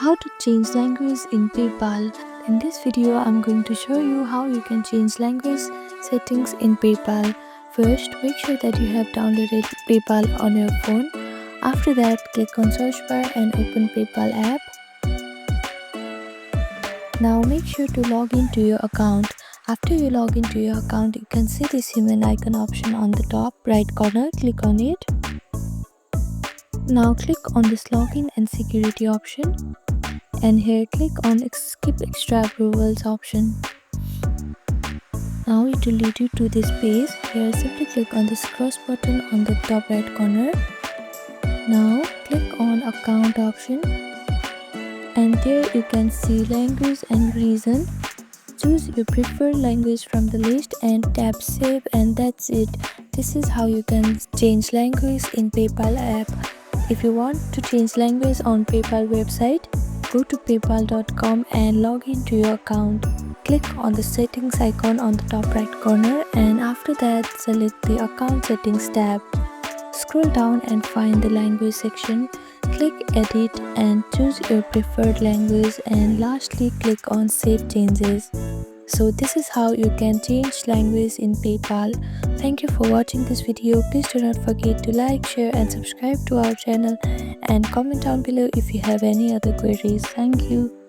How to change language in PayPal. In this video, I'm going to show you how you can change language settings in PayPal. First, make sure that you have downloaded PayPal on your phone. After that, click on search bar and open PayPal app. Now make sure to log into your account. After you log into your account, you can see this human icon option on the top right corner. Click on it. Now click on this login and security option, and here click on skip extra approvals option. Now it will lead you to this page. Here simply click on this cross button on the top right corner. Now click on account option, and there you can see language and region. Choose your preferred language from the list and tap save, and that's it. This is how you can change language in PayPal app. If you want to change language on PayPal website, go to paypal.com and log into your account. Click on the settings icon on the top right corner, and after that select the account settings tab. Scroll down and find the language section. Click edit and choose your preferred language, and lastly click on save changes. So this is how you can change language in PayPal. Thank you for watching this video. Please do not forget to like, share and subscribe to our channel, and comment down below if you have any other queries. Thank you.